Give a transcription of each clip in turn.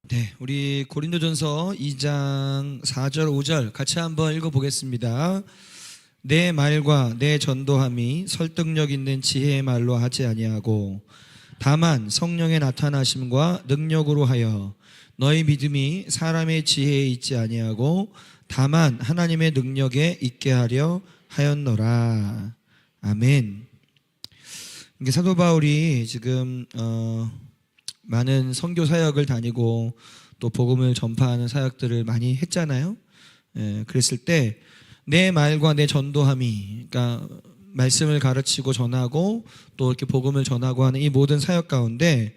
네, 우리 고린도전서 2장 4절 5절 같이 한번 읽어보겠습니다. 내 말과 내 전도함이 설득력 있는 지혜의 말로 하지 아니하고 다만 성령의 나타나심과 능력으로 하여 너희 믿음이 사람의 지혜에 있지 아니하고 다만 하나님의 능력에 있게 하려 하였노라. 아멘. 이게 사도 바울이 지금 많은 선교 사역을 다니고 또 복음을 전파하는 사역들을 많이 했잖아요. 그랬을 때 내 말과 내 전도함이, 그러니까 말씀을 가르치고 전하고 또 이렇게 복음을 전하고 하는 이 모든 사역 가운데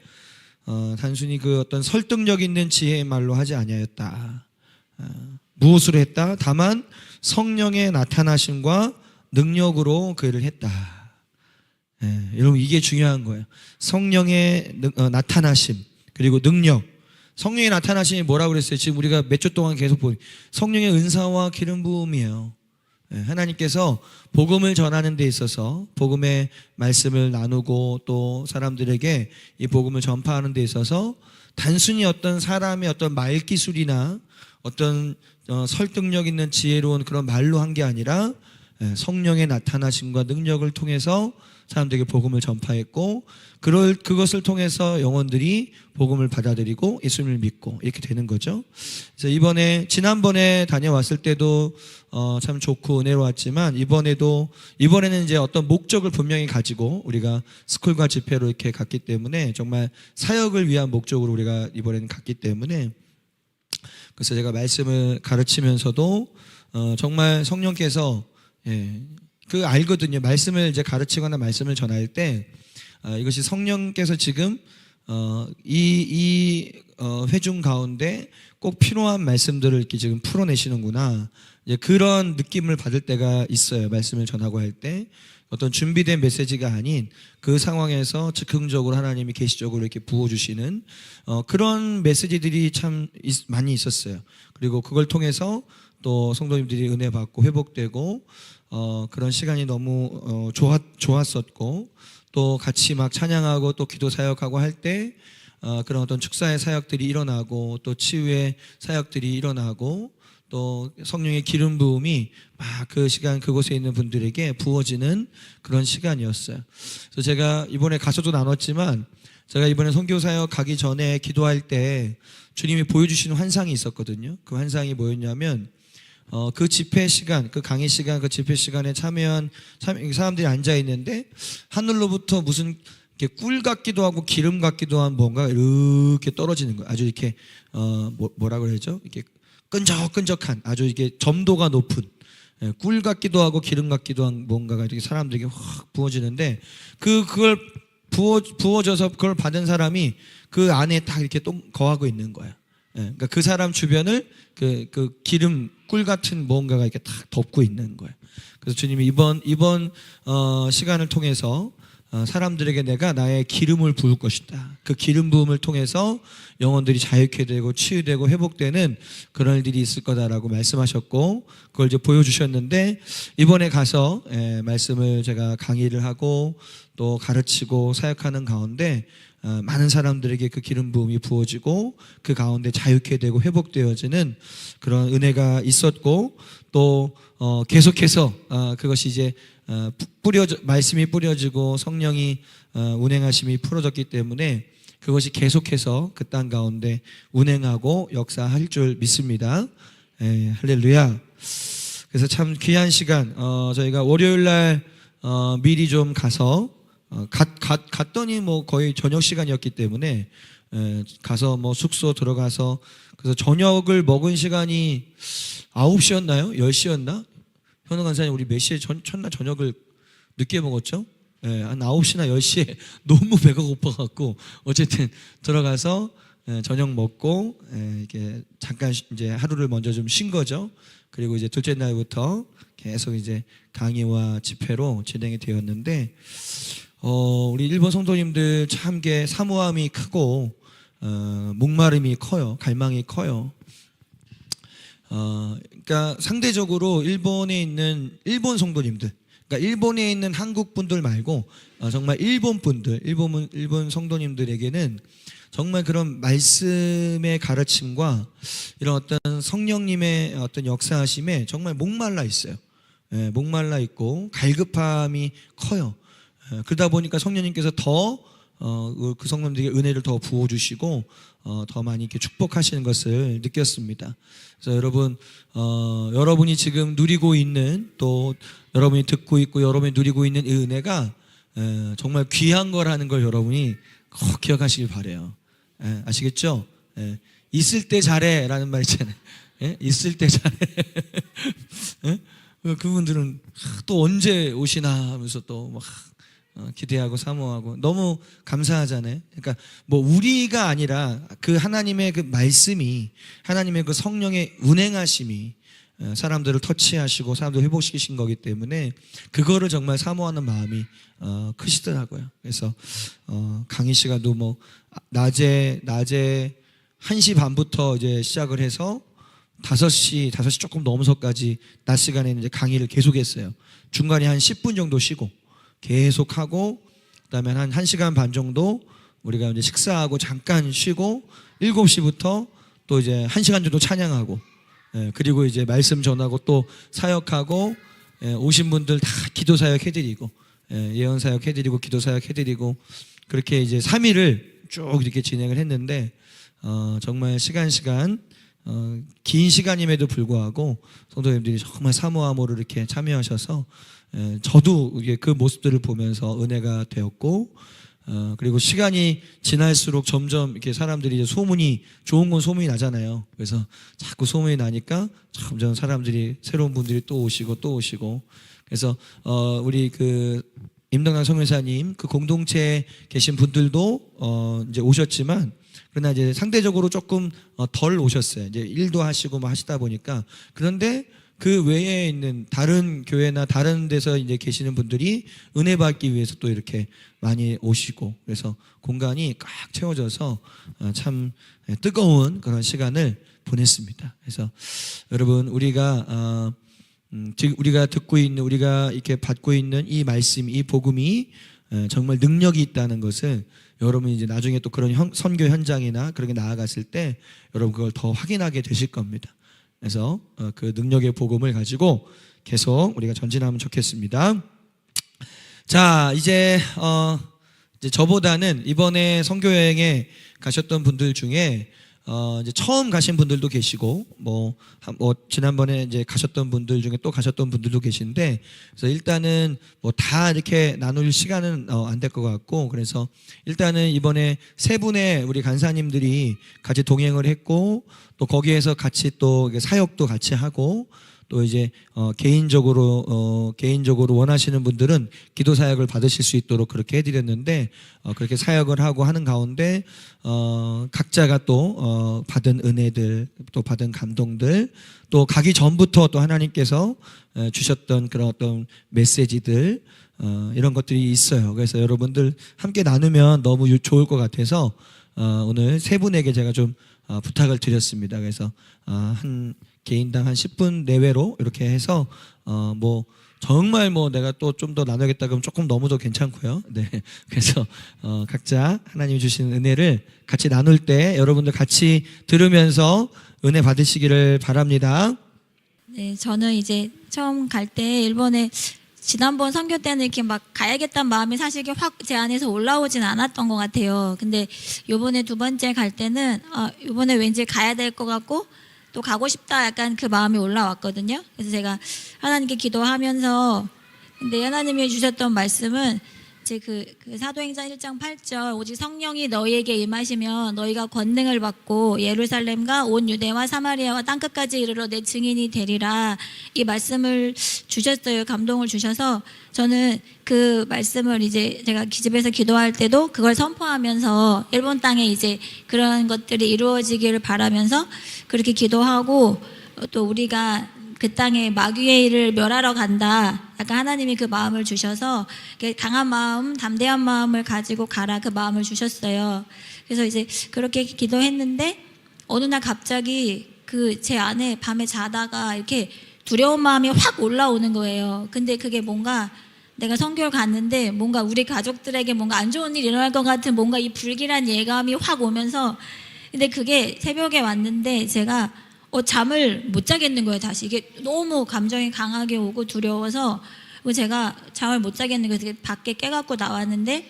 단순히 그 어떤 설득력 있는 지혜의 말로 하지 아니하였다. 무엇으로 했다? 다만 성령의 나타나심과 능력으로 그 일을 했다. 여러분, 이게 중요한 거예요. 성령의 나타나심 그리고 능력. 성령의 나타나심이 뭐라고 그랬어요? 지금 우리가 몇 주 동안 계속 본 성령의 은사와 기름 부음이에요. 하나님께서 복음을 전하는 데 있어서 복음의 말씀을 나누고 또 사람들에게 이 복음을 전파하는 데 있어서 단순히 어떤 사람의 어떤 말기술이나 어떤 설득력 있는 지혜로운 그런 말로 한 게 아니라 성령의 나타나심과 능력을 통해서 사람들에게 복음을 전파했고 그것을 통해서 영혼들이 복음을 받아들이고 예수님을 믿고 이렇게 되는 거죠. 그래서 지난번에 다녀왔을 때도 참 좋고 은혜로웠지만 이번에는 이제 어떤 목적을 분명히 가지고 우리가 스쿨과 집회로 이렇게 갔기 때문에 정말 사역을 위한 목적으로 우리가 이번에는 갔기 때문에 그래서 제가 말씀을 가르치면서도 정말 성령께서 그 알거든요. 말씀을 이제 가르치거나 말씀을 전할 때 이것이 성령께서 지금 이 회중 가운데 꼭 필요한 말씀들을 이렇게 지금 풀어내시는구나. 이제 그런 느낌을 받을 때가 있어요. 말씀을 전하고 할 때 어떤 준비된 메시지가 아닌 그 상황에서 즉흥적으로 하나님이 계시적으로 이렇게 부어주시는 그런 메시지들이 참 많이 있었어요. 그리고 그걸 통해서 또 성도님들이 은혜 받고 회복되고 그런 시간이 너무 좋았었고 또 같이 막 찬양하고 또 기도 사역하고 할 때 그런 어떤 축사의 사역들이 일어나고 또 치유의 사역들이 일어나고 또 성령의 기름 부음이 막 그 시간 그곳에 있는 분들에게 부어지는 그런 시간이었어요. 그래서 제가 이번에 가서도 나눴지만 제가 이번에 선교 사역 가기 전에 기도할 때 주님이 보여주시는 환상이 있었거든요. 그 환상이 뭐였냐면 그 집회 시간, 그 강의 시간, 그 집회 시간에 참여한 사람들이 앉아 있는데 하늘로부터 무슨 이렇게 꿀 같기도 하고 기름 같기도 한 뭔가 이렇게 떨어지는 거예요. 아주 이렇게 뭐라 그러죠? 이렇게 끈적끈적한 아주 이게 점도가 높은 꿀 같기도 하고 기름 같기도 한 뭔가가 이렇게 사람들에게 확 부어지는데 그걸 부어져서 그걸 받은 사람이 그 안에 딱 이렇게 거하고 있는 거예요. 그러니까 그 사람 주변을 그 기름 꿀 같은 뭔가가 이렇게 딱 덮고 있는 거예요. 그래서 주님이 이번 시간을 통해서 사람들에게 내가 나의 기름을 부을 것이다. 그 기름 부음을 통해서 영혼들이 자유케 되고 치유되고 회복되는 그런 일들이 있을 거다라고 말씀하셨고 그걸 이제 보여주셨는데 이번에 가서 말씀을 제가 강의를 하고 또 가르치고 사역하는 가운데 많은 사람들에게 그 기름 부음이 부어지고 그 가운데 자유케 되고 회복되어지는 그런 은혜가 있었고 또 계속해서 그것이 이제 말씀이 뿌려지고 성령이 운행하심이 풀어졌기 때문에 그것이 계속해서 그 땅 가운데 운행하고 역사할 줄 믿습니다. 할렐루야. 그래서 참 귀한 시간 저희가 월요일날 미리 좀 가서 갔더니 뭐 거의 저녁 시간이었기 때문에 가서 뭐 숙소 들어가서 그래서 저녁을 먹은 시간이 9시였나요? 10시였나? 현우 간사님 우리 몇 시에 첫날 저녁을 늦게 먹었죠? 한 9시나 10시에 너무 배가 고파갖고 어쨌든 들어가서 저녁 먹고 이렇게 잠깐 이제 하루를 먼저 좀 쉰 거죠. 그리고 이제 둘째 날부터 계속 이제 강의와 집회로 진행이 되었는데 우리 일본 성도님들 참 사모함이 크고 목마름이 커요. 갈망이 커요. 그러니까 상대적으로 일본에 있는 일본 성도님들, 그러니까 일본에 있는 한국 분들 말고 정말 일본 분들, 일본 성도님들에게는 정말 그런 말씀의 가르침과 이런 어떤 성령님의 어떤 역사하심에 정말 목말라 있어요. 예, 목말라 있고 갈급함이 커요. 그러다 보니까 성령님께서 더 그 성도님들에게 은혜를 더 부어주시고 더 많이 이렇게 축복하시는 것을 느꼈습니다. 그래서 여러분, 여러분이 지금 누리고 있는, 또 여러분이 듣고 있고 여러분이 누리고 있는 이 은혜가 정말 귀한 거라는 걸 여러분이 꼭 기억하시길 바래요. 아시겠죠? 있을 때 잘해라는 말 있잖아요. 있을 때 잘해. 그분들은 또 언제 오시나 하면서 또 막 기대하고 사모하고 너무 감사하잖아요. 그러니까 뭐 우리가 아니라 그 하나님의 그 말씀이, 하나님의 그 성령의 운행하심이 사람들을 터치하시고 사람들을 회복시키신 거기 때문에 그거를 정말 사모하는 마음이 크시더라고요. 그래서 강의 시간도 뭐 낮에 1시 반부터 이제 시작을 해서 5시 조금 넘어서까지 낮 시간에는 이제 강의를 계속했어요. 중간에 한 10분 정도 쉬고 계속하고, 그다음에 한 1시간 반 정도 우리가 이제 식사하고 잠깐 쉬고 7시부터 또 이제 1시간 정도 찬양하고, 그리고 이제 말씀 전하고 또 사역하고, 오신 분들 다 기도 사역 해드리고, 예언 사역 해드리고 기도 사역 해드리고, 그렇게 이제 3일을 쭉 이렇게 진행을 했는데 정말 시간 긴 시간임에도 불구하고 성도님들이 정말 사모함으로 이렇게 참여하셔서 저도 그 모습들을 보면서 은혜가 되었고, 그리고 시간이 지날수록 점점 이렇게 사람들이 이제 좋은 건 소문이 나잖아요. 그래서 자꾸 소문이 나니까 점점 사람들이, 새로운 분들이 또 오시고, 그래서 우리 그 임덕남 성교사님 그 공동체에 계신 분들도 이제 오셨지만, 그러나 이제 상대적으로 조금 덜 오셨어요. 이제 일도 하시고 뭐 하시다 보니까. 그런데 그 외에 있는 다른 교회나 다른 데서 이제 계시는 분들이 은혜 받기 위해서 또 이렇게 많이 오시고, 그래서 공간이 꽉 채워져서 참 뜨거운 그런 시간을 보냈습니다. 그래서 여러분, 우리가 지금 우리가 듣고 있는, 우리가 이렇게 받고 있는 이 말씀, 이 복음이 정말 능력이 있다는 것을 여러분이 이제 나중에 또 그런 선교 현장이나 그렇게 나아갔을 때 여러분 그걸 더 확인하게 되실 겁니다. 그래서 그 능력의 복음을 가지고 계속 우리가 전진하면 좋겠습니다. 자, 이제 저보다는 이번에 선교 여행에 가셨던 분들 중에 이제 처음 가신 분들도 계시고, 뭐 지난번에 이제 가셨던 분들 중에 또 가셨던 분들도 계신데, 그래서 일단은 뭐 다 이렇게 나눌 시간은 안 될 것 같고, 그래서 일단은 이번에 3분의 우리 간사님들이 같이 동행을 했고, 또 거기에서 같이 또 사역도 같이 하고, 또 이제 개인적으로 원하시는 분들은 기도 사역을 받으실 수 있도록 그렇게 해드렸는데, 그렇게 사역을 하고 하는 가운데 각자가 또 받은 은혜들, 또 받은 감동들, 또 가기 전부터 또 하나님께서 주셨던 그런 어떤 메시지들, 이런 것들이 있어요. 그래서 여러분들 함께 나누면 너무 좋을 것 같아서 오늘 3분에게 제가 좀 부탁을 드렸습니다. 그래서 한 개인당 한 10분 내외로 이렇게 해서 뭐 정말 뭐 내가 또 좀 더 나누겠다 그러면 조금 넘어도 괜찮고요. 네, 그래서 각자 하나님이 주시는 은혜를 같이 나눌 때 여러분들 같이 들으면서 은혜 받으시기를 바랍니다. 네, 저는 이제 처음 갈 때 일본에 지난번 선교 때는 이렇게 막 가야겠다는 마음이 사실 이렇게 확 제 안에서 올라오진 않았던 것 같아요. 근데 요번에 2번째 갈 때는 요번에 왠지 가야 될 것 같고 또 가고 싶다, 약간 그 마음이 올라왔거든요. 그래서 제가 하나님께 기도하면서, 근데 하나님이 주셨던 말씀은 제 그 사도행전 1장 8절, 오직 성령이 너희에게 임하시면 너희가 권능을 받고 예루살렘과 온 유대와 사마리아와 땅끝까지 이르러 내 증인이 되리라, 이 말씀을 주셨어요. 감동을 주셔서 저는 그 말씀을 이제 제가 기집에서 기도할 때도 그걸 선포하면서 일본 땅에 이제 그런 것들이 이루어지기를 바라면서 그렇게 기도하고, 또 우리가 그 땅에 마귀의 일을 멸하러 간다, 약간 하나님이 그 마음을 주셔서 강한 마음, 담대한 마음을 가지고 가라, 그 마음을 주셨어요. 그래서 이제 그렇게 기도했는데 어느 날 갑자기 그 제 안에 밤에 자다가 이렇게 두려운 마음이 확 올라오는 거예요. 근데 그게 뭔가 내가 선교를 갔는데 뭔가 우리 가족들에게 뭔가 안 좋은 일이 일어날 것 같은 뭔가 이 불길한 예감이 확 오면서 근데 그게 새벽에 왔는데 제가 잠을 못 자겠는 거예요. 다시 이게 너무 감정이 강하게 오고 두려워서 그리고 제가 잠을 못 자겠는 거예요. 그래서 밖에 깨갖고 나왔는데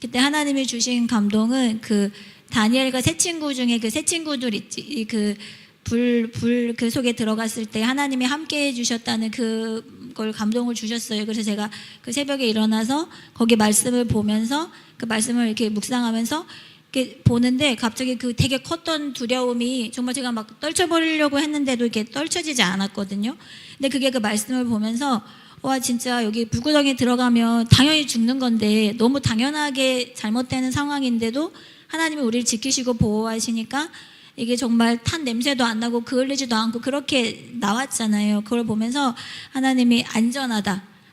그때 하나님이 주신 감동은 그 다니엘과 세 친구 중에 그 세 친구들 있지 그 불 그 속에 들어갔을 때 하나님이 함께 해주셨다는 그걸 감동을 주셨어요. 그래서 제가 그 새벽에 일어나서 거기 말씀을 보면서 그 말씀을 이렇게 묵상하면서 이렇게 보는데 갑자기 그 되게 컸던 두려움이 정말 제가 막 떨쳐버리려고 했는데도 이렇게 떨쳐지지 않았거든요. 근데 그게 그 말씀을 보면서 와 진짜 여기 불구덩이에 들어가면 당연히 죽는 건데 너무 당연하게 잘못되는 상황인데도 하나님이 우리를 지키시고 보호하시니까 이게 정말 탄 냄새도 안 나고 그을리지도 않고 그렇게 나왔잖아요. 그걸 보면서 하나님이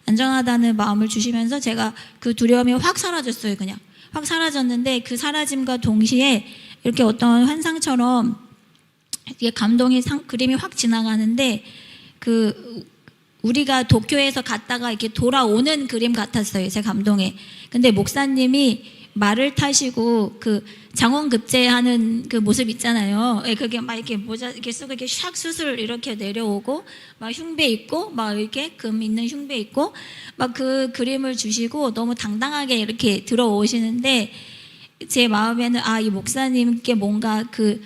안전하다는 마음을 주시면서 제가 그 두려움이 확 사라졌어요. 그냥 확 사라졌는데 그 사라짐과 동시에 이렇게 어떤 환상처럼 이게 그림이 확 지나가는데 그 우리가 도쿄에서 갔다가 이렇게 돌아오는 그림 같았어요. 제 감동에. 근데 목사님이 말을 타시고 그 장원급제하는 그 모습 있잖아요. 그게 막 이렇게 모자 이렇게 쓰고 이렇게 샥 수술 이렇게 내려오고 막 흉배 있고 막 이렇게 금 있는 흉배 있고 막 그 그림을 주시고 너무 당당하게 이렇게 들어오시는데 제 마음에는 이 목사님께 뭔가 그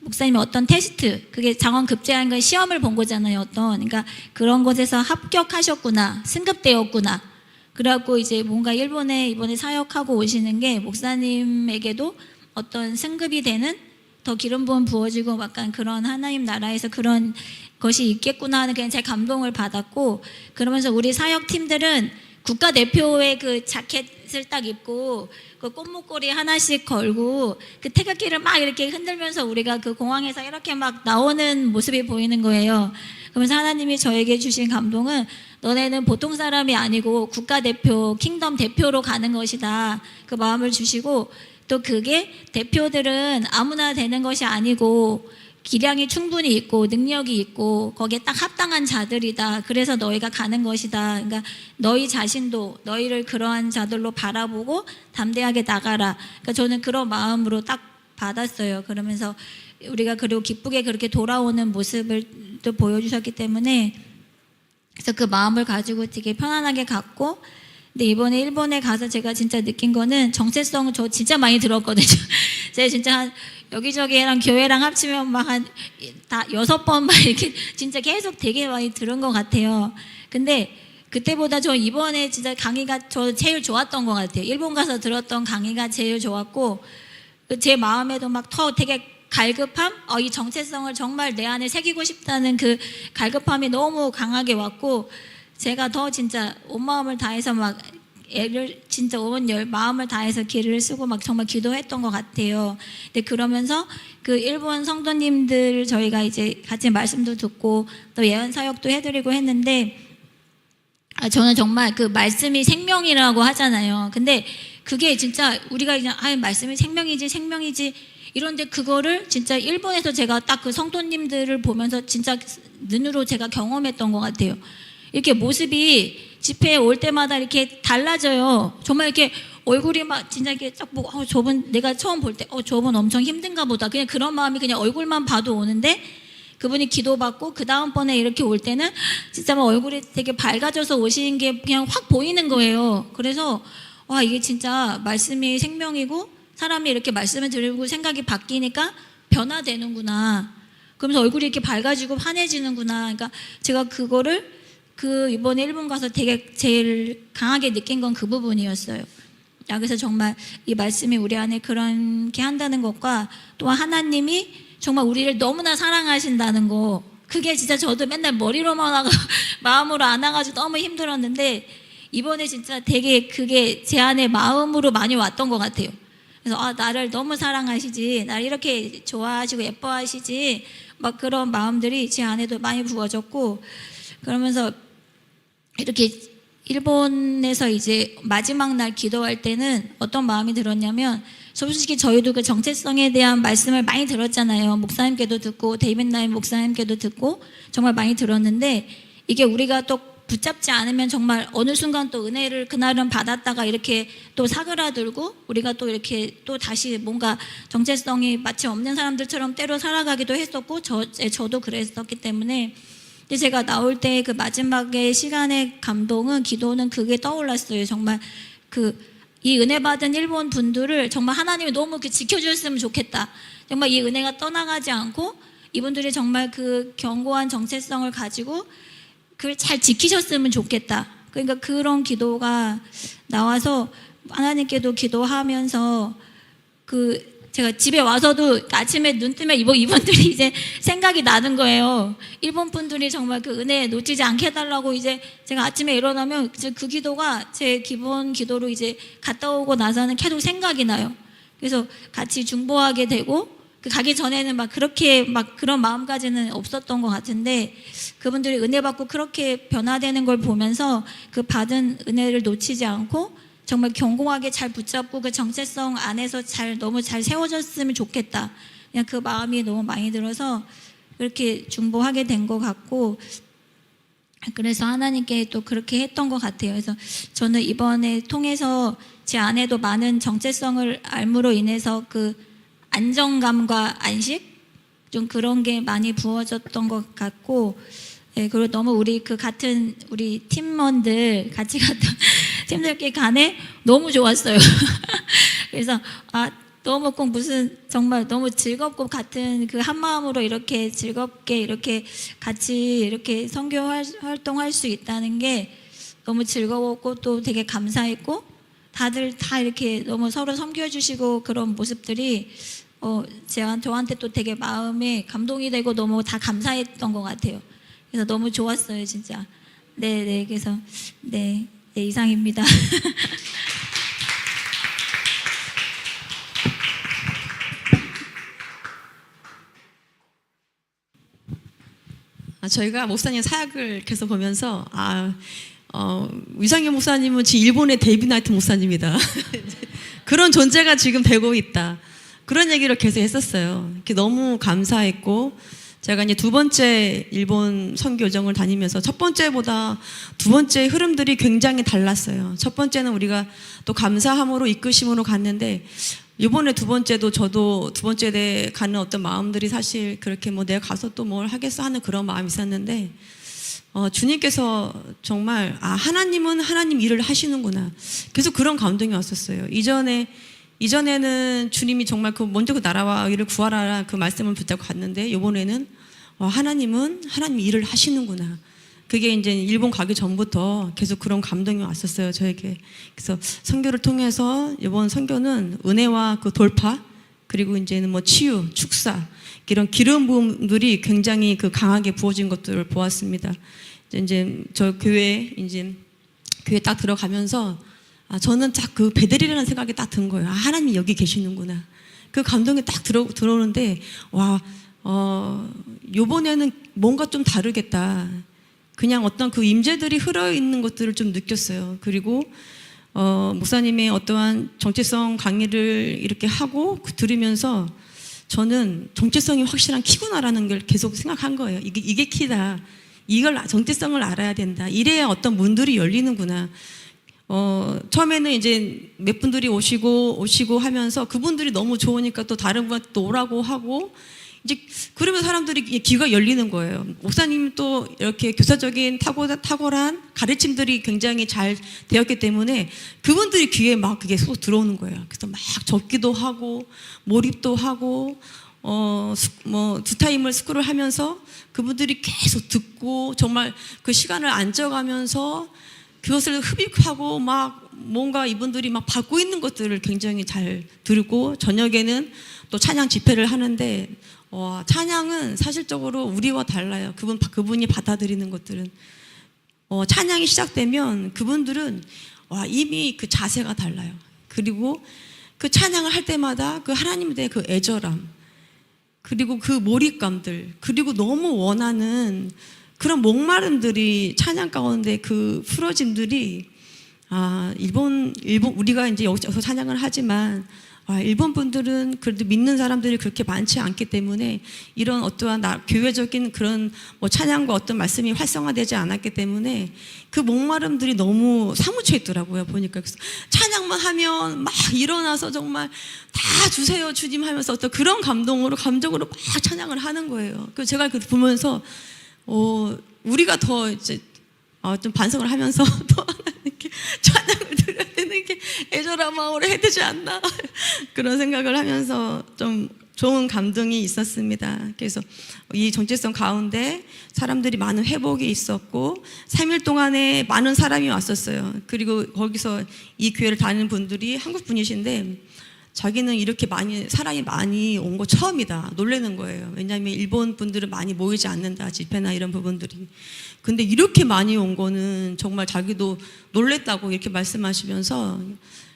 목사님이 어떤 테스트 그게 장원급제하는 건 시험을 본 거잖아요. 그러니까 그런 것에서 합격하셨구나 승급되었구나. 그래갖고 이제 뭔가 일본에 이번에 사역하고 오시는 게 목사님에게도 어떤 승급이 되는 더 기름 부음 부어지고 약간 그런 하나님 나라에서 그런 것이 있겠구나 하는 그냥 제 감동을 받았고 그러면서 우리 사역팀들은 국가대표의 그 자켓을 딱 입고 그 꽃목걸이 하나씩 걸고 그 태극기를 막 이렇게 흔들면서 우리가 그 공항에서 이렇게 막 나오는 모습이 보이는 거예요. 그러면서 하나님이 저에게 주신 감동은 너네는 보통 사람이 아니고 국가대표, 킹덤 대표로 가는 것이다. 그 마음을 주시고 또 그게 대표들은 아무나 되는 것이 아니고 기량이 충분히 있고 능력이 있고 거기에 딱 합당한 자들이다. 그래서 너희가 가는 것이다. 그러니까 너희 자신도 너희를 그러한 자들로 바라보고 담대하게 나가라. 그러니까 저는 그런 마음으로 딱 받았어요. 그러면서 우리가 그리고 기쁘게 그렇게 돌아오는 모습을 또 보여주셨기 때문에 그래서 그 마음을 가지고 되게 편안하게 갔고 근데 이번에 일본에 가서 제가 진짜 느낀 거는 정체성을 저 진짜 많이 들었거든요. 제가 진짜 한 여기저기랑 교회랑 합치면 막 한 다 6번 막 이렇게 진짜 계속 되게 많이 들은 것 같아요. 근데 그때보다 저 이번에 진짜 강의가 저 제일 좋았던 것 같아요. 일본 가서 들었던 강의가 제일 좋았고 제 마음에도 막 더 되게 갈급함? 이 정체성을 정말 내 안에 새기고 싶다는 그 갈급함이 너무 강하게 왔고 제가 더 진짜 온 마음을 다해서 막 진짜 마음을 다해서 길을 쓰고 막 정말 기도했던 것 같아요. 근데 그러면서 그 일본 성도님들 저희가 이제 같이 말씀도 듣고 또 예언 사역도 해드리고 했는데 저는 정말 그 말씀이 생명이라고 하잖아요. 근데 그게 진짜 우리가 그냥 말씀이 생명이지 이런데 그거를 진짜 일본에서 제가 딱 그 성도님들을 보면서 진짜 눈으로 제가 경험했던 것 같아요. 이렇게 모습이 집회에 올 때마다 이렇게 달라져요. 정말 이렇게 얼굴이 막 진짜 이렇게 딱 보고 저분 내가 처음 볼 때 저분 엄청 힘든가 보다. 그냥 그런 마음이 그냥 얼굴만 봐도 오는데 그분이 기도받고 그 다음번에 이렇게 올 때는 진짜 막 얼굴이 되게 밝아져서 오시는 게 그냥 확 보이는 거예요. 그래서 이게 진짜 말씀이 생명이고 사람이 이렇게 말씀을 들고 생각이 바뀌니까 변화되는구나. 그러면서 얼굴이 이렇게 밝아지고 환해지는구나. 그러니까 제가 그거를 이번에 일본 가서 되게 제일 강하게 느낀 건 그 부분이었어요. 그래서 정말 이 말씀이 우리 안에 그렇게 한다는 것과 또한 하나님이 정말 우리를 너무나 사랑하신다는 거 그게 진짜 저도 맨날 머리로만 하고 마음으로 안 와가지고 너무 힘들었는데 이번에 진짜 되게 그게 제 안에 마음으로 많이 왔던 것 같아요. 그래서 나를 너무 사랑하시지 나를 이렇게 좋아하시고 예뻐하시지 막 그런 마음들이 제 안에도 많이 부어졌고 그러면서 이렇게 일본에서 이제 마지막 날 기도할 때는 어떤 마음이 들었냐면 솔직히 저희도 그 정체성에 대한 말씀을 많이 들었잖아요. 목사님께도 듣고 데이빗 나인 목사님께도 듣고 정말 많이 들었는데 이게 우리가 또 붙잡지 않으면 정말 어느 순간 또 은혜를 그날은 받았다가 이렇게 또 사그라들고 우리가 또 이렇게 또 다시 뭔가 정체성이 마치 없는 사람들처럼 때로 살아가기도 했었고 저도 그랬었기 때문에 근데 제가 나올 때 그 마지막에 시간의 감동은 기도는 그게 떠올랐어요. 정말 이 은혜 받은 일본 분들을 정말 하나님이 너무 지켜주셨으면 좋겠다. 정말 이 은혜가 떠나가지 않고 이분들이 정말 그 견고한 정체성을 가지고 그걸 잘 지키셨으면 좋겠다. 그러니까 그런 기도가 나와서 하나님께도 기도하면서 제가 집에 와서도 아침에 눈 뜨면 이분들이 이제 생각이 나는 거예요. 일본 분들이 정말 그 은혜 놓치지 않게 해달라고 이제 제가 아침에 일어나면 그 기도가 제 기본 기도로 이제 갔다 오고 나서는 계속 생각이 나요. 그래서 같이 중보하게 되고 가기 전에는 막 그렇게 막 그런 마음까지는 없었던 것 같은데 그분들이 은혜 받고 그렇게 변화되는 걸 보면서 그 받은 은혜를 놓치지 않고 정말 견고하게 잘 붙잡고 그 정체성 안에서 너무 잘 세워졌으면 좋겠다. 그냥 그 마음이 너무 많이 들어서 그렇게 중보하게 된 것 같고 그래서 하나님께 또 그렇게 했던 것 같아요. 그래서 저는 이번에 통해서 제 안에도 많은 정체성을 알므로 인해서 그 안정감과 안식 좀 그런 게 많이 부어졌던 것 같고 네, 그리고 너무 우리 우리 팀원들 같이 갔던 팀들끼리 간에 너무 좋았어요. 그래서 너무 꼭 정말 너무 즐겁고 같은 그 한 마음으로 이렇게 즐겁게 이렇게 같이 이렇게 선교 활동할 수 있다는 게 너무 즐거웠고 또 되게 감사했고 다들 다 이렇게 너무 서로 섬겨주시고 그런 모습들이 저한테 또 되게 마음에 감동이 되고 너무 다 감사했던 것 같아요. 그래서 너무 좋았어요, 진짜. 네, 그래서 네, 이상입니다. 저희가 목사님 사역을 계속 보면서 위상현 목사님은 지금 일본의 데이비 나이트 목사님이다. 그런 존재가 지금 되고 있다. 그런 얘기를 계속 했었어요. 너무 감사했고 제가 이제 두 번째 일본 선교정을 다니면서 첫 번째보다 두 번째 흐름들이 굉장히 달랐어요. 첫 번째는 우리가 또 감사함으로 이끄심으로 갔는데 이번에 두 번째도 저도 두 번째에 가는 어떤 마음들이 사실 그렇게 내가 가서 또 뭘 하겠어 하는 그런 마음이 있었는데 주님께서 정말 하나님은 하나님 일을 하시는구나. 계속 그런 감동이 왔었어요. 이전에는 주님이 정말 먼저 그 나라와 의를 구하라 그 말씀을 붙잡고 갔는데 이번에는 하나님은 하나님 일을 하시는구나. 그게 이제 일본 가기 전부터 계속 그런 감동이 왔었어요, 저에게. 그래서 선교를 통해서 이번 선교는 은혜와 그 돌파 그리고 이제는 치유, 축사 이런 기름 부음들이 굉장히 강하게 부어진 것들을 보았습니다. 이제 저 교회 딱 들어가면서 저는 딱 베델이라는 생각이 딱 든 거예요. 하나님이 여기 계시는구나. 그 감동이 딱 들어오는데 요번에는 뭔가 좀 다르겠다. 그냥 어떤 그 임재들이 흘러있는 것들을 좀 느꼈어요. 그리고 목사님의 어떠한 정체성 강의를 이렇게 하고 들으면서 저는 정체성이 확실한 키구나라는 걸 계속 생각한 거예요. 이게 키다. 이걸 정체성을 알아야 된다. 이래야 어떤 문들이 열리는구나. 처음에는 이제 몇 분들이 오시고 하면서 그분들이 너무 좋으니까 또 다른 분한테 또 오라고 하고 이제 그러면 사람들이 귀가 열리는 거예요. 목사님 또 이렇게 교사적인 탁월한 가르침들이 굉장히 잘 되었기 때문에 그분들이 귀에 막 그게 쏙 들어오는 거예요. 그래서 막 적기도 하고 몰입도 하고 두 타임을 스쿨을 하면서 그분들이 계속 듣고 정말 그 시간을 앉아가면서 그것을 흡입하고 막 뭔가 이분들이 막 받고 있는 것들을 굉장히 잘 들고 저녁에는 또 찬양 집회를 하는데 찬양은 사실적으로 우리와 달라요. 그분이 받아들이는 것들은 찬양이 시작되면 그분들은 이미 그 자세가 달라요. 그리고 그 찬양을 할 때마다 그 하나님에 대한 그 애절함 그리고 그 몰입감들 그리고 너무 원하는 그런 목마름들이 찬양 가운데 그 풀어짐들이 일본 우리가 이제 여기서 찬양을 하지만 일본 분들은 그래도 믿는 사람들이 그렇게 많지 않기 때문에 이런 어떠한 교회적인 그런 뭐 찬양과 어떤 말씀이 활성화되지 않았기 때문에 그 목마름들이 너무 사무쳐 있더라고요. 보니까 그래서 찬양만 하면 막 일어나서 정말 다 주세요 주님 하면서 어떤 그런 감정으로 막 찬양을 하는 거예요. 그래서 제가 그 보면서 우리가 더 이제 좀 반성을 하면서 또 이렇게 찬양을 드려야 되는 게 애절한 마음으로 해야 되지 않나 그런 생각을 하면서 좀 좋은 감동이 있었습니다. 그래서 이 정체성 가운데 사람들이 많은 회복이 있었고 3일 동안에 많은 사람이 왔었어요. 그리고 거기서 이 교회를 다니는 분들이 한국 분이신데 자기는 이렇게 사람이 많이 온 거 처음이다. 놀라는 거예요. 왜냐하면 일본 분들은 많이 모이지 않는다. 집회나 이런 부분들이. 근데 이렇게 많이 온 거는 정말 자기도 놀랬다고 이렇게 말씀하시면서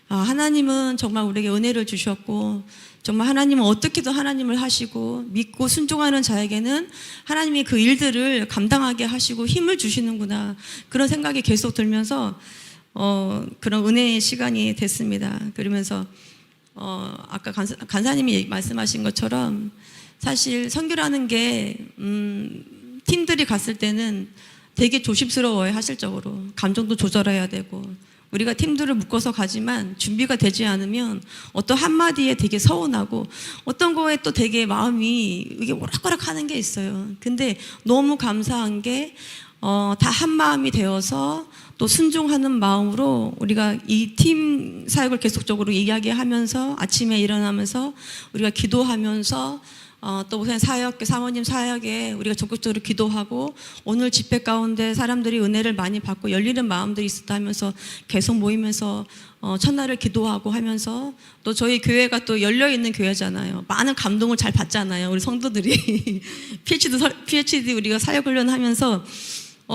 하나님은 정말 우리에게 은혜를 주셨고 정말 하나님은 어떻게든 하나님을 하시고 믿고 순종하는 자에게는 하나님이 그 일들을 감당하게 하시고 힘을 주시는구나. 그런 생각이 계속 들면서 그런 은혜의 시간이 됐습니다. 그러면서 아까 간사님이 말씀하신 것처럼 사실 선교라는 게 팀들이 갔을 때는 되게 조심스러워요. 사실적으로 감정도 조절해야 되고 우리가 팀들을 묶어서 가지만 준비가 되지 않으면 어떤 한마디에 되게 서운하고 어떤 거에 또 되게 마음이 이게 오락가락 하는 게 있어요. 근데 너무 감사한 게 다 한마음이 되어서 또 순종하는 마음으로 우리가 이 팀 사역을 계속적으로 이야기하면서 아침에 일어나면서 우리가 기도하면서 또 우선 사모님 사역에 우리가 적극적으로 기도하고 오늘 집회 가운데 사람들이 은혜를 많이 받고 열리는 마음들이 있었다면서 계속 모이면서 첫날을 기도하고 하면서 또 저희 교회가 또 열려있는 교회잖아요. 많은 감동을 잘 받잖아요. 우리 성도들이 PhD 우리가 사역훈련 하면서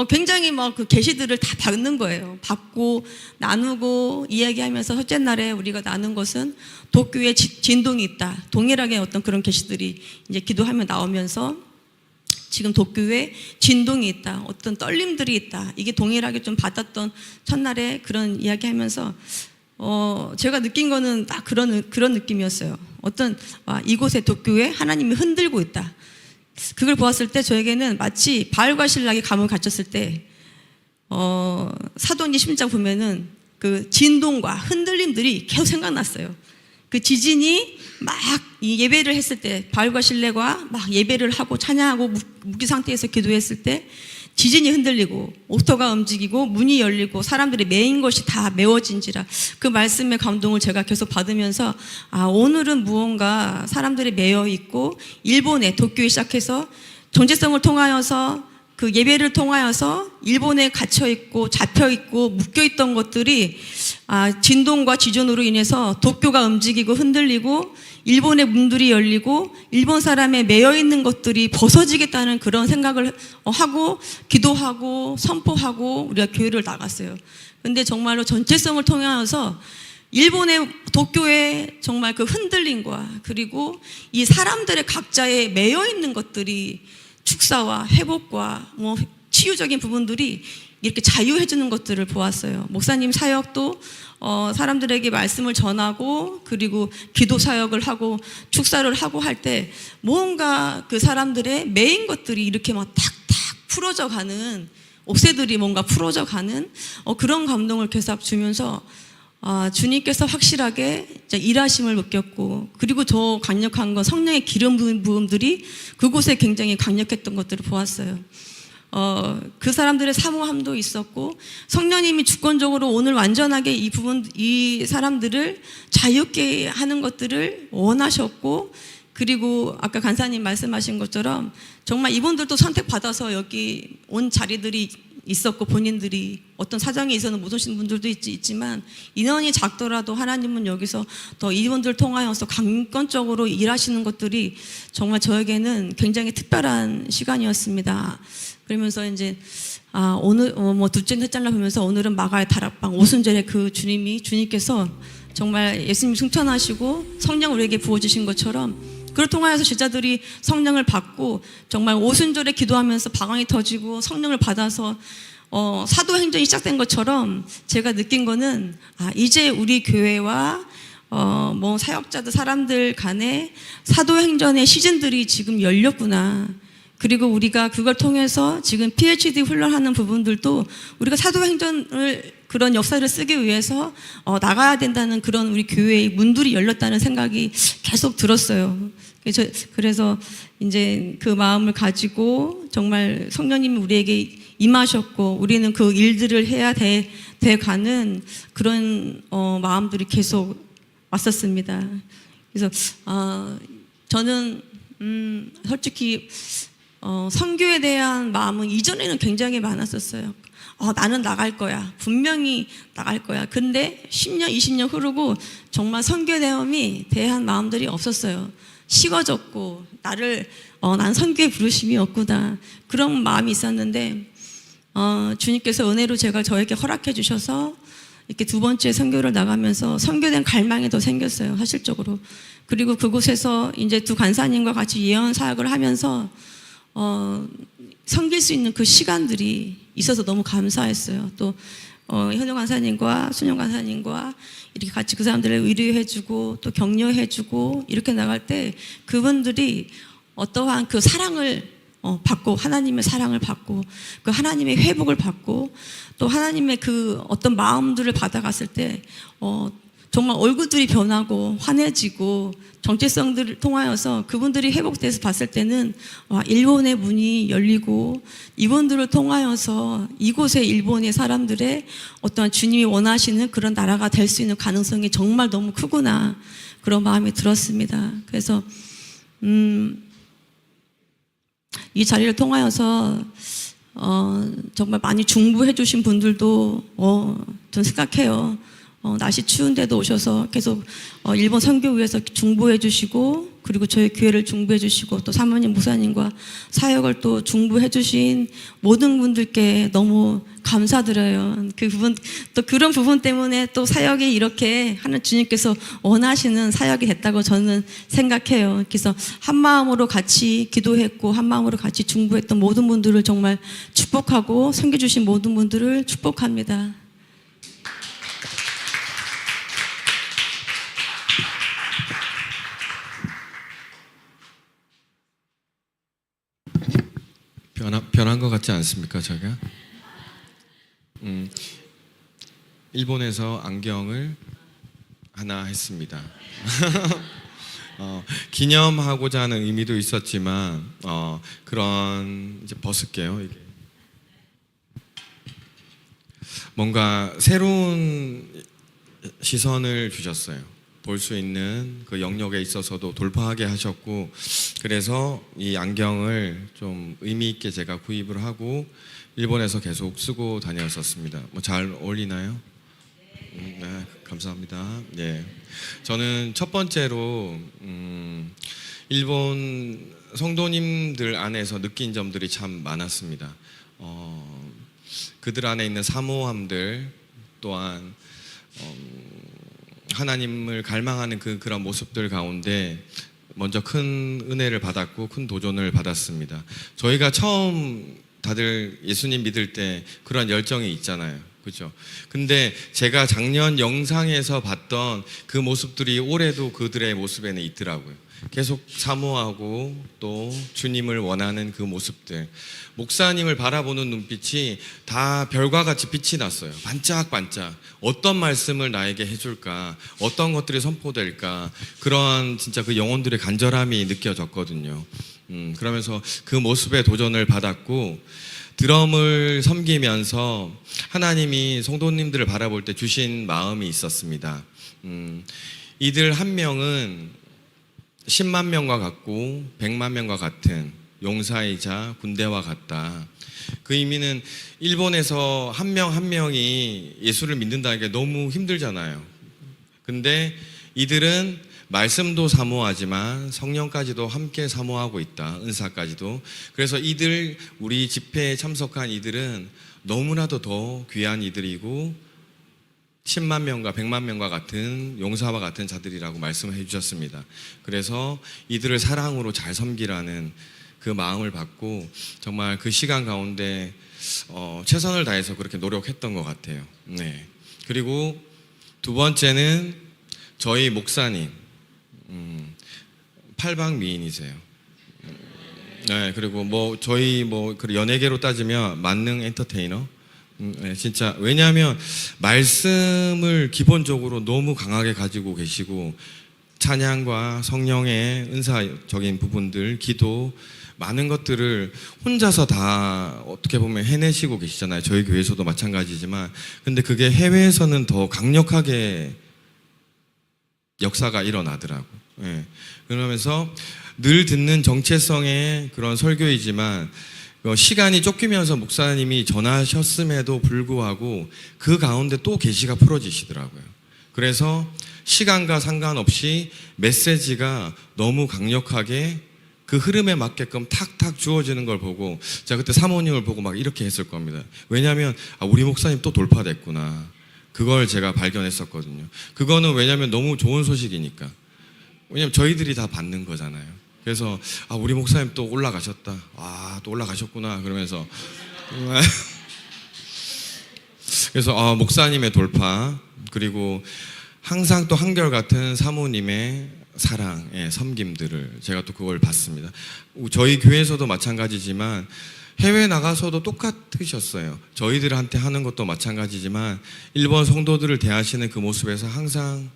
굉장히 막 그 계시들을 다 받는 거예요. 받고 나누고 이야기하면서 첫째 날에 우리가 나눈 것은 도교에 진동이 있다. 동일하게 어떤 그런 계시들이 이제 기도하며 나오면서 지금 도교에 진동이 있다. 어떤 떨림들이 있다. 이게 동일하게 좀 받았던 첫날에 그런 이야기하면서 제가 느낀 거는 딱 그런 느낌이었어요. 이곳의 도교에 하나님이 흔들고 있다. 그걸 보았을 때 저에게는 마치 바울과 실락이 감을 갇혔을 때 사도행전 10장 보면은 그 진동과 흔들림들이 계속 생각났어요. 그 지진이 막 이 예배를 했을 때 바울과 실내가 막 예배를 하고 찬양하고 무기 상태에서 기도했을 때 지진이 흔들리고 옥토가 움직이고 문이 열리고 사람들이 메인 것이 다 메워진지라 그 말씀의 감동을 제가 계속 받으면서 오늘은 무언가 사람들이 메어 있고 일본의 도쿄에 시작해서 정체성을 통하여서 그 예배를 통하여서 일본에 갇혀 있고 잡혀 있고 묶여 있던 것들이 진동과 지진으로 인해서 도쿄가 움직이고 흔들리고 일본의 문들이 열리고 일본 사람의 매여 있는 것들이 벗어지겠다는 그런 생각을 하고 기도하고 선포하고 우리가 교회를 나갔어요. 근데 정말로 전체성을 통하여서 일본의 도쿄의 정말 그 흔들림과 그리고 이 사람들의 각자의 매여 있는 것들이 축사와 회복과 뭐 치유적인 부분들이 이렇게 자유해주는 것들을 보았어요. 목사님 사역도 사람들에게 말씀을 전하고 그리고 기도 사역을 하고 축사를 하고 할 때 뭔가 그 사람들의 메인 것들이 이렇게 막 탁탁 풀어져 가는 옥새들이 뭔가 풀어져 가는 그런 감동을 계속 주면서 주님께서 확실하게 일하심을 느꼈고 그리고 더 강력한 건 성령의 기름 부음들이 그곳에 굉장히 강력했던 것들을 보았어요. 그 사람들의 사모함도 있었고 성령님이 주권적으로 오늘 완전하게 이 사람들을 자유케 하는 것들을 원하셨고 그리고 아까 간사님 말씀하신 것처럼 정말 이분들도 선택받아서 여기 온 자리들이 있었고 본인들이 어떤 사정에 있어서 못 오신 분들도 있지만 인원이 작더라도 하나님은 여기서 더 이분들 통하여서 강권적으로 일하시는 것들이 정말 저에게는 굉장히 특별한 시간이었습니다. 그러면서 이제 오늘 뭐 둘째 셋째 날 보면서 오늘은 마가의 다락방 오순절에 그 주님께서 정말 예수님 승천하시고 성령 우리에게 부어주신 것처럼 그를 통하여서 제자들이 성령을 받고 정말 오순절에 기도하면서 방언이 터지고 성령을 받아서 사도행전이 시작된 것처럼 제가 느낀 거는 이제 우리 교회와 뭐 사역자들 사람들 간에 사도행전의 시즌들이 지금 열렸구나. 그리고 우리가 그걸 통해서 지금 PhD 훈련하는 부분들도 우리가 사도행전을 그런 역사를 쓰기 위해서 나가야 된다는 그런 우리 교회의 문들이 열렸다는 생각이 계속 들었어요. 그래서 이제 그 마음을 가지고 정말 성령님이 우리에게 임하셨고 우리는 그 일들을 해야 돼가는 그런 마음들이 계속 왔었습니다. 그래서 저는 솔직히 선교에 대한 마음은 이전에는 굉장히 많았었어요. 나는 나갈 거야. 분명히 나갈 거야. 근데 10년, 20년 흐르고 정말 선교에 대한 마음들이 없었어요. 식어졌고 난 선교에 부르심이 없구나. 그런 마음이 있었는데 주님께서 은혜로 저에게 허락해 주셔서 이렇게 두 번째 선교를 나가면서 선교에 대한 갈망이 더 생겼어요. 사실적으로. 그리고 그곳에서 이제 두 간사님과 같이 예언 사역을 하면서 섬길 수 있는 그 시간들이 있어서 너무 감사했어요. 또 현우 간사님과 순영 간사님과 이렇게 같이 그 사람들을 의뢰해주고 또 격려해주고 이렇게 나갈 때 그분들이 어떠한 그 사랑을 받고 하나님의 사랑을 받고 그 하나님의 회복을 받고 또 하나님의 그 어떤 마음들을 받아갔을 때 정말 얼굴들이 변하고 환해지고 정체성들을 통하여서 그분들이 회복돼서 봤을 때는 일본의 문이 열리고 이분들을 통하여서 이곳의 일본의 사람들의 어떤 주님이 원하시는 그런 나라가 될 수 있는 가능성이 정말 너무 크구나 그런 마음이 들었습니다. 그래서 이 자리를 통하여서 정말 많이 중보해 주신 분들도 전 생각해요. 날씨 추운데도 오셔서 계속 일본 선교 위해서 중보해 주시고 그리고 저희 교회를 중보해 주시고 또 사모님 목사님과 사역을 또 중보해 주신 모든 분들께 너무 감사드려요. 그 부분 또 그런 부분 때문에 또 사역이 이렇게 하는 주님께서 원하시는 사역이 됐다고 저는 생각해요. 그래서 한 마음으로 같이 기도했고 한 마음으로 같이 중보했던 모든 분들을 정말 축복하고 섬겨 주신 모든 분들을 축복합니다. 변한 것 같지 않습니까, 제가? 일본에서 안경을 하나 했습니다. 기념하고자 하는 의미도 있었지만 그런 이제 벗을게요. 이게 뭔가 새로운 시선을 주셨어요. 볼 수 있는 그 영역에 있어서도 돌파하게 하셨고 그래서 이 안경을 좀 의미 있게 제가 구입을 하고 일본에서 계속 쓰고 다녔었습니다. 뭐 잘 어울리나요? 네, 감사합니다. 네, 저는 첫 번째로 일본 성도님들 안에서 느낀 점들이 참 많았습니다. 그들 안에 있는 사모함들 또한 하나님을 갈망하는 그런 모습들 가운데 먼저 큰 은혜를 받았고 큰 도전을 받았습니다. 저희가 처음 다들 예수님 믿을 때 그런 열정이 있잖아요. 그렇죠? 근데 제가 작년 영상에서 봤던 그 모습들이 올해도 그들의 모습에는 있더라고요. 계속 사모하고 또 주님을 원하는 그 모습들, 목사님을 바라보는 눈빛이 다 별과 같이 빛이 났어요. 반짝반짝. 어떤 말씀을 나에게 해줄까, 어떤 것들이 선포될까, 그런 진짜 그 영혼들의 간절함이 느껴졌거든요. 그러면서 그 모습에 도전을 받았고 드럼을 섬기면서 하나님이 성도님들을 바라볼 때 주신 마음이 있었습니다. 이들 한 명은 10만 명과 같고 100만 명과 같은 용사이자 군대와 같다. 그 의미는 일본에서 한 명 한 명이 예수를 믿는다는 게 너무 힘들잖아요. 근데 이들은 말씀도 사모하지만 성령까지도 함께 사모하고 있다. 은사까지도. 그래서 우리 집회에 참석한 이들은 너무나도 더 귀한 이들이고 10만 명과 100만 명과 같은 용사와 같은 자들이라고 말씀을 해주셨습니다. 그래서 이들을 사랑으로 잘 섬기라는 그 마음을 받고 정말 그 시간 가운데 최선을 다해서 그렇게 노력했던 것 같아요. 네. 그리고 두 번째는 저희 목사님 팔방 미인이세요. 네, 그리고 뭐 저희 뭐 그 연예계로 따지면 만능 엔터테이너. 네, 진짜 왜냐하면 말씀을 기본적으로 너무 강하게 가지고 계시고 찬양과 성령의 은사적인 부분들, 기도 많은 것들을 혼자서 다 어떻게 보면 해내시고 계시잖아요. 저희 교회에서도 마찬가지지만 근데 그게 해외에서는 더 강력하게 역사가 일어나더라고. 예. 그러면서 늘 듣는 정체성의 그런 설교이지만 시간이 쫓기면서 목사님이 전하셨음에도 불구하고 그 가운데 또 계시가 풀어지시더라고요. 그래서 시간과 상관없이 메시지가 너무 강력하게 그 흐름에 맞게끔 탁탁 주어지는 걸 보고 제가 그때 사모님을 보고 막 이렇게 했을 겁니다. 왜냐하면 우리 목사님 또 돌파됐구나. 그걸 제가 발견했었거든요. 그거는 왜냐하면 너무 좋은 소식이니까. 왜냐하면 저희들이 다 받는 거잖아요. 그래서 우리 목사님 또 올라가셨다. 또 올라가셨구나. 그러면서 그래서 목사님의 돌파 그리고 항상 또 한결같은 사모님의 사랑, 섬김들을 제가 또 그걸 봤습니다. 저희 교회에서도 마찬가지지만 해외 나가서도 똑같으셨어요. 저희들한테 하는 것도 마찬가지지만 일본 성도들을 대하시는 그 모습에서 항상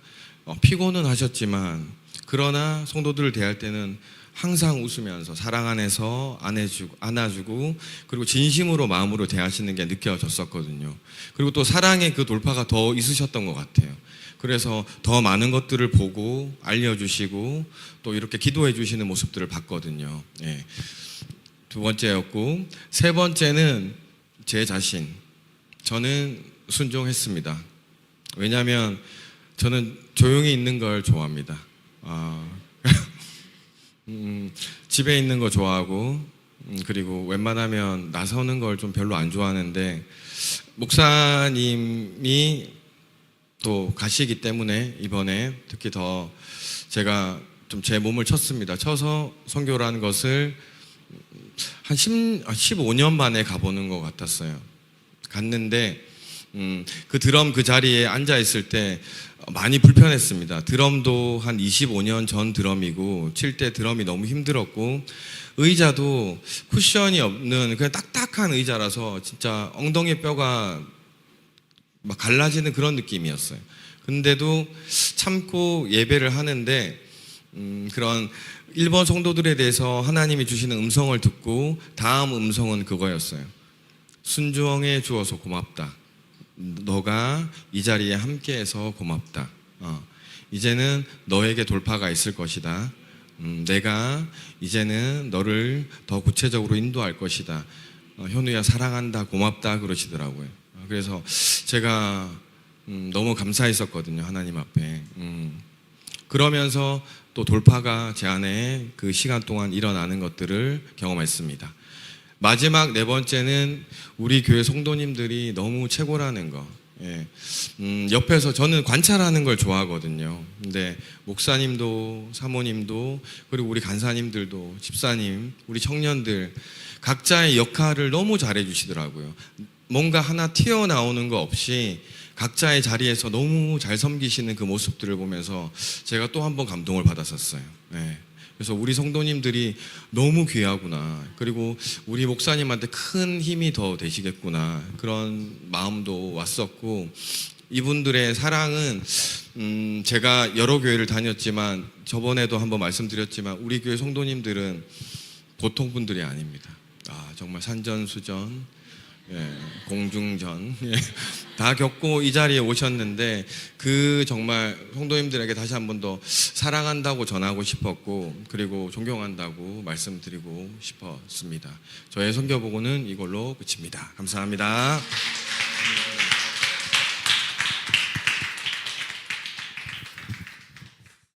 피곤은 하셨지만 그러나 성도들을 대할 때는 항상 웃으면서 사랑 안에서 안아주고 그리고 진심으로 마음으로 대하시는 게 느껴졌었거든요. 그리고 또 사랑의 그 돌파가 더 있으셨던 것 같아요. 그래서 더 많은 것들을 보고 알려주시고 또 이렇게 기도해 주시는 모습들을 봤거든요. 예. 두 번째였고 세 번째는 제 자신. 저는 순종했습니다. 왜냐하면 저는 조용히 있는 걸 좋아합니다. 집에 있는 거 좋아하고 그리고 웬만하면 나서는 걸 좀 별로 안 좋아하는데 목사님이 또 가시기 때문에 이번에 특히 더 제가 좀 제 몸을 쳤습니다. 쳐서 선교라는 것을 한 15년 만에 가보는 것 같았어요. 갔는데 그 드럼 그 자리에 앉아 있을 때 많이 불편했습니다. 드럼도 한 25년 전 드럼이고 칠 때 드럼이 너무 힘들었고 의자도 쿠션이 없는 그냥 딱딱한 의자라서 진짜 엉덩이 뼈가 막 갈라지는 그런 느낌이었어요. 근데도 참고 예배를 하는데 그런 일본 성도들에 대해서 하나님이 주시는 음성을 듣고 다음 음성은 그거였어요. 순종해 주어서 고맙다. 너가 이 자리에 함께해서 고맙다. 이제는 너에게 돌파가 있을 것이다. 내가 이제는 너를 더 구체적으로 인도할 것이다. 현우야 사랑한다 고맙다 그러시더라고요. 그래서 제가 너무 감사했었거든요. 하나님 앞에. 그러면서 또 돌파가 제 안에 그 시간 동안 일어나는 것들을 경험했습니다. 마지막 네 번째는 우리 교회 성도님들이 너무 최고라는 거. 예. 옆에서 저는 관찰하는 걸 좋아하거든요. 근데 목사님도 사모님도 그리고 우리 간사님들도 집사님, 우리 청년들 각자의 역할을 너무 잘해 주시더라고요. 뭔가 하나 튀어나오는 거 없이 각자의 자리에서 너무 잘 섬기시는 그 모습들을 보면서 제가 또 한 번 감동을 받았었어요. 예. 그래서 우리 성도님들이 너무 귀하구나. 그리고 우리 목사님한테 큰 힘이 더 되시겠구나. 그런 마음도 왔었고 이분들의 사랑은 제가 여러 교회를 다녔지만 저번에도 한번 말씀드렸지만 우리 교회 성도님들은 보통 분들이 아닙니다. 정말 산전수전 공중전 다 겪고 이 자리에 오셨는데 그 정말 성도님들에게 다시 한 번 더 사랑한다고 전하고 싶었고 그리고 존경한다고 말씀드리고 싶었습니다. 저의 선교보고는 이걸로 끝입니다. 감사합니다.